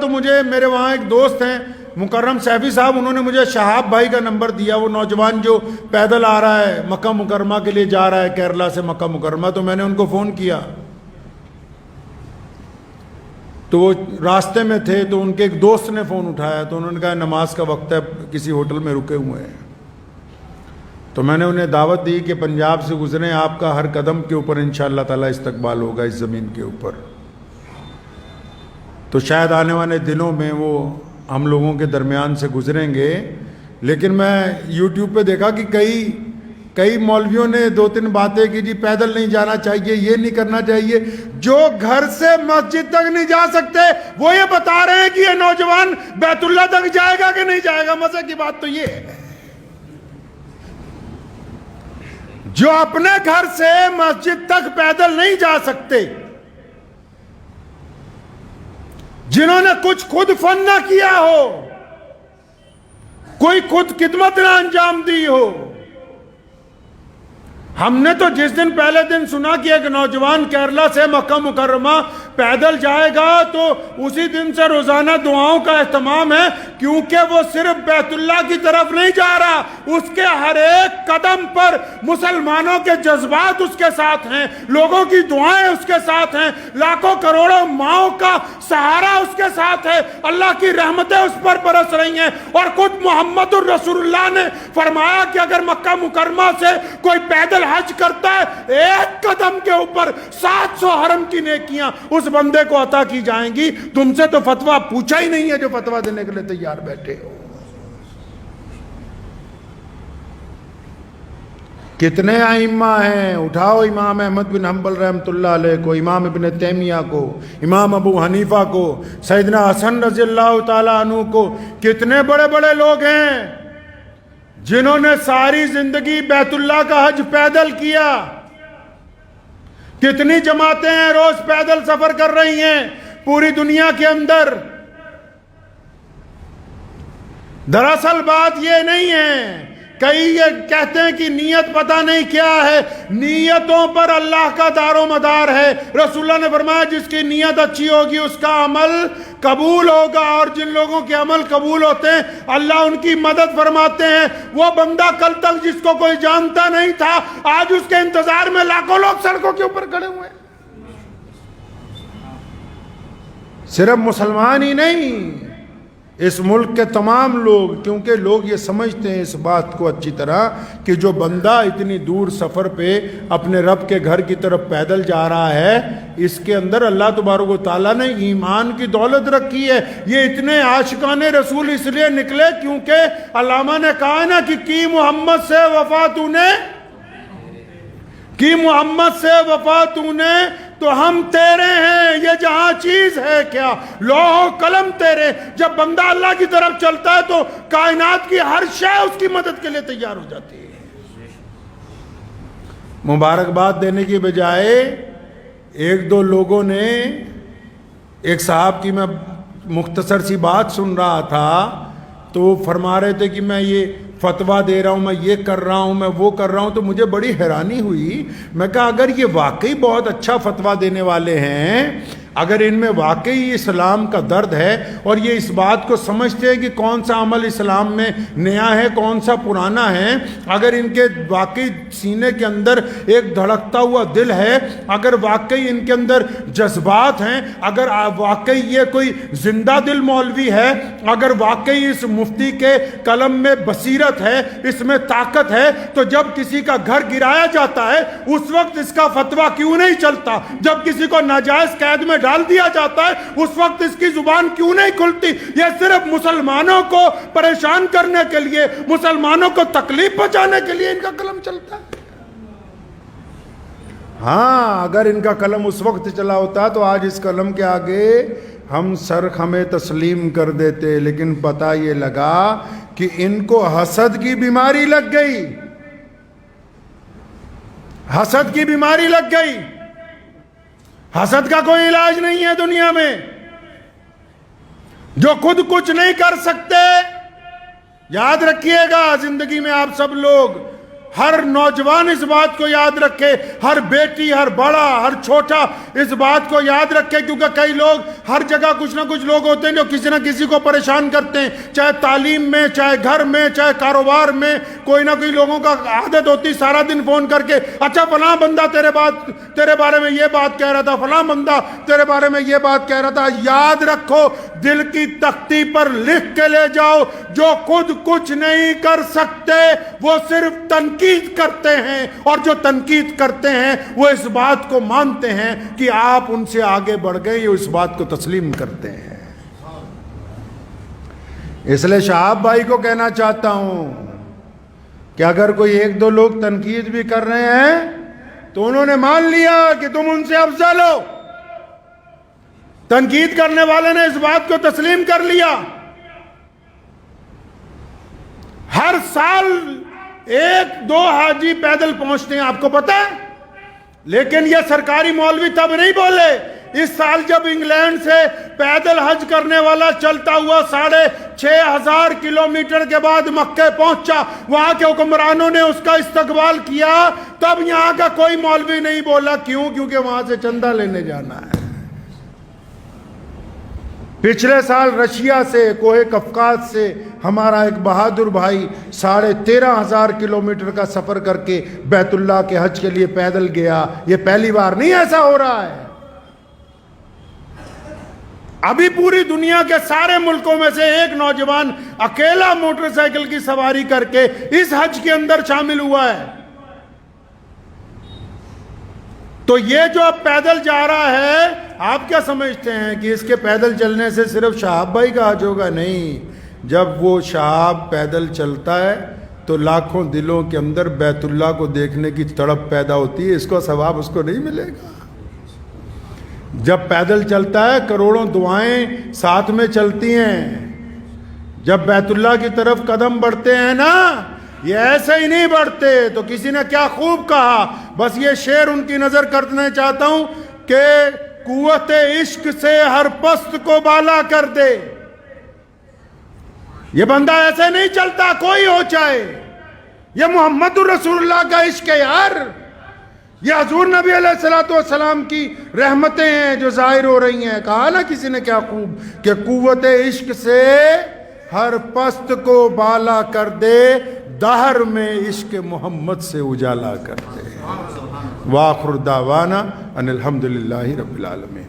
تو مجھے میرے وہاں ایک دوست ہیں مکرم سیفی صاحب، انہوں نے مجھے شہاب بھائی کا نمبر دیا، وہ نوجوان جو پیدل آ رہا ہے مکہ مکرمہ کے لیے جا رہا ہے کیرلا سے مکہ مکرمہ، تو میں نے ان کو فون کیا، تو وہ راستے میں تھے، تو ان کے ایک دوست نے فون اٹھایا، تو انہوں نے کہا نماز کا وقت ہے، کسی ہوٹل میں رکے ہوئے ہیں، تو میں نے انہیں دعوت دی کہ پنجاب سے گزریں، آپ کا ہر قدم کے اوپر انشاءاللہ تعالی استقبال ہوگا اس زمین کے اوپر، تو شاید آنے والے دنوں میں وہ ہم لوگوں کے درمیان سے گزریں گے۔ لیکن میں یوٹیوب پہ دیکھا کہ کئی مولویوں نے 2-3 باتیں کی، جی پیدل نہیں جانا چاہیے، یہ نہیں کرنا چاہیے۔ جو گھر سے مسجد تک نہیں جا سکتے وہ یہ بتا رہے ہیں کہ یہ نوجوان بیت اللہ تک جائے گا کہ نہیں جائے گا۔ مزے کی بات تو یہ ہے، جو اپنے گھر سے مسجد تک پیدل نہیں جا سکتے، جنہوں نے کچھ خود فن نہ کیا ہو، کوئی خود خدمت نہ انجام دی ہو۔ ہم نے تو جس دن پہلے دن سنا کہ ایک نوجوان کیرلا سے مکہ مکرمہ پیدل جائے گا، تو اسی دن سے روزانہ دعاؤں کا اہتمام ہے، کیونکہ وہ صرف بیت اللہ کی طرف نہیں جا رہا، اس کے ہر ایک قدم پر مسلمانوں کے جذبات اس کے ساتھ ہیں، لوگوں کی دعائیں اس کے ساتھ ہیں، لاکھوں کروڑوں ماؤں کا سہارا اس کے ساتھ ہے، اللہ کی رحمتیں اس پر برس رہی ہیں۔ اور خود محمد الرسول اللہ نے فرمایا کہ اگر مکہ مکرمہ سے کوئی پیدل حج کرتا ہے، ایک قدم کے اوپر 700 حرم کی نیکیاں اس بندے کو عطا کی جائیں گی۔ تم سے تو فتویٰ پوچھا ہی نہیں ہے جو فتویٰ دینے کے لیے تیار بیٹھے ہو۔ کتنے ائمہ ہیں، اٹھاؤ امام احمد بن حنبل رحمۃ اللہ علیہ کو، امام ابن تیمیہ کو، امام ابو حنیفہ کو، سیدنا حسن رضی اللہ تعالیٰ عنہ کو، کتنے بڑے بڑے لوگ ہیں جنہوں نے ساری زندگی بیت اللہ کا حج پیدل کیا۔ کتنی جماعتیں ہیں روز پیدل سفر کر رہی ہیں پوری دنیا کے اندر۔ دراصل بات یہ نہیں ہے، کئی یہ کہتے ہیں کہ نیت پتہ نہیں کیا ہے، نیتوں پر اللہ کا دار و مدار ہے۔ رسول اللہ نے فرمایا جس کی نیت اچھی ہوگی اس کا عمل قبول ہوگا، اور جن لوگوں کے عمل قبول ہوتے ہیں اللہ ان کی مدد فرماتے ہیں۔ وہ بندہ کل تک جس کو کوئی جانتا نہیں تھا، آج اس کے انتظار میں لاکھوں لوگ سڑکوں کے اوپر کھڑے ہوئے ہیں۔ صرف مسلمان ہی نہیں، اس ملک کے تمام لوگ، کیونکہ لوگ یہ سمجھتے ہیں اس بات کو اچھی طرح کہ جو بندہ اتنی دور سفر پہ اپنے رب کے گھر کی طرف پیدل جا رہا ہے، اس کے اندر اللہ تبارک و تعالیٰ نے ایمان کی دولت رکھی ہے۔ یہ اتنے عاشقان رسول اس لیے نکلے کیونکہ علامہ نے کہا نا کہ کی محمد سے وفا تو نے، کی محمد سے وفا تو نے تو ہم تیرے ہیں، یہ جہاں چیز ہے کیا، لوح و قلم تیرے۔ جب بندہ اللہ کی طرف چلتا ہے تو کائنات کی ہر شے اس کی مدد کے لیے تیار ہو جاتی ہے۔ مبارکباد دینے کی بجائے ایک دو لوگوں نے، ایک صاحب کی میں مختصر سی بات سن رہا تھا، تو وہ فرما رہے تھے کہ میں یہ فتویٰ دے رہا ہوں، میں یہ کر رہا ہوں، میں وہ کر رہا ہوں، تو مجھے بڑی حیرانی ہوئی۔ میں کہا اگر یہ واقعی بہت اچھا فتویٰ دینے والے ہیں، اگر ان میں واقعی اسلام کا درد ہے اور یہ اس بات کو سمجھتے ہیں کہ کون سا عمل اسلام میں نیا ہے کون سا پرانا ہے، اگر ان کے واقعی سینے کے اندر ایک دھڑکتا ہوا دل ہے، اگر واقعی ان کے اندر جذبات ہیں، اگر واقعی یہ کوئی زندہ دل مولوی ہے، اگر واقعی اس مفتی کے قلم میں بصیرت ہے، اس میں طاقت ہے، تو جب کسی کا گھر گرایا جاتا ہے اس وقت اس کا فتویٰ کیوں نہیں چلتا؟ جب کسی کو ناجائز قید میں ڈال دیا جاتا ہے اس وقت اس کی زبان کیوں نہیں کھلتی؟ یہ صرف مسلمانوں کو پریشان کرنے کے لیے، مسلمانوں کو تکلیف پہنچانے کے لیے ان کا قلم چلتا ہے۔ ہاں اگر ان کا قلم اس وقت چلا ہوتا تو آج اس قلم کے آگے ہم سر خمے تسلیم کر دیتے، لیکن پتہ یہ لگا کہ ان کو حسد کی بیماری لگ گئی، حسد کی بیماری لگ گئی۔ حسد کا کوئی علاج نہیں ہے دنیا میں۔ جو خود کچھ نہیں کر سکتے، یاد رکھیے گا زندگی میں آپ سب لوگ، ہر نوجوان اس بات کو یاد رکھے، ہر بیٹی، ہر بڑا، ہر چھوٹا اس بات کو یاد رکھیں، کیونکہ کئی لوگ ہر جگہ کچھ نہ کچھ لوگ ہوتے ہیں جو کسی نہ کسی کو پریشان کرتے ہیں، چاہے تعلیم میں، چاہے گھر میں، چاہے کاروبار میں، کوئی نہ کوئی لوگوں کا عادت ہوتی سارا دن فون کر کے، اچھا فلاں بندہ تیرے بارے میں یہ بات کہہ رہا تھا، فلاں بندہ تیرے بارے میں یہ بات کہہ رہا تھا۔ یاد رکھو، دل کی تختی پر لکھ کے لے جاؤ، جو خود کچھ نہیں کر سکتے وہ صرف تنقید کرتے ہیں، اور جو تنقید کرتے ہیں وہ اس بات کو مانتے ہیں کہ آپ ان سے آگے بڑھ گئے، یہ اس بات کو تسلیم کرتے ہیں۔ اس لیے شہاب بھائی کو کہنا چاہتا ہوں کہ اگر کوئی ایک دو لوگ تنقید بھی کر رہے ہیں تو انہوں نے مان لیا کہ تم ان سے افضل ہو۔ تنقید کرنے والے نے اس بات کو تسلیم کر لیا۔ ہر سال 1-2 حاجی پیدل پہنچتے ہیں، آپ کو پتہ ہے، لیکن یہ سرکاری مولوی تب نہیں بولے۔ اس سال جب انگلینڈ سے پیدل حج کرنے والا چلتا ہوا 6,500 کلومیٹر کے بعد مکہ پہنچا، وہاں کے حکمرانوں نے اس کا استقبال کیا، تب یہاں کا کوئی مولوی نہیں بولا۔ کیوں؟ کیونکہ وہاں سے چندہ لینے جانا ہے۔ پچھلے سال رشیا سے، کوہ قفقاز سے ہمارا ایک بہادر بھائی 13,500 کلومیٹر کا سفر کر کے بیت اللہ کے حج کے لیے پیدل گیا۔ یہ پہلی بار نہیں ایسا ہو رہا ہے۔ ابھی پوری دنیا کے سارے ملکوں میں سے ایک نوجوان اکیلا موٹر سائیکل کی سواری کر کے اس حج کے اندر شامل ہوا ہے۔ تو یہ جو اب پیدل جا رہا ہے، آپ کیا سمجھتے ہیں کہ اس کے پیدل چلنے سے صرف شہاب بھائی کا حج ہوگا؟ نہیں، جب وہ شہاب پیدل چلتا ہے تو لاکھوں دلوں کے اندر بیت اللہ کو دیکھنے کی تڑپ پیدا ہوتی ہے، اس کو ثواب اس کو نہیں ملے گا؟ جب پیدل چلتا ہے کروڑوں دعائیں ساتھ میں چلتی ہیں۔ جب بیت اللہ کی طرف قدم بڑھتے ہیں نا، یہ ایسے ہی نہیں بڑھتے۔ تو کسی نے کیا خوب کہا، بس یہ شعر ان کی نظر کرنے چاہتا ہوں کہ قوت عشق سے ہر پست کو بالا کر دے۔ یہ بندہ ایسے نہیں چلتا، کوئی ہو چاہے۔ یہ محمد الرسول اللہ کا عشق ہے یار۔ یہ حضور نبی علیہ السلام کی رحمتیں ہیں جو ظاہر ہو رہی ہیں۔ کہا نا کسی نے کیا خوب کہ قوت عشق سے ہر پست کو بالا کر دے، دہر میں عشق محمد سے اجالا کر دے۔ وآخر دعوانا ان الحمدللہ رب العالمین۔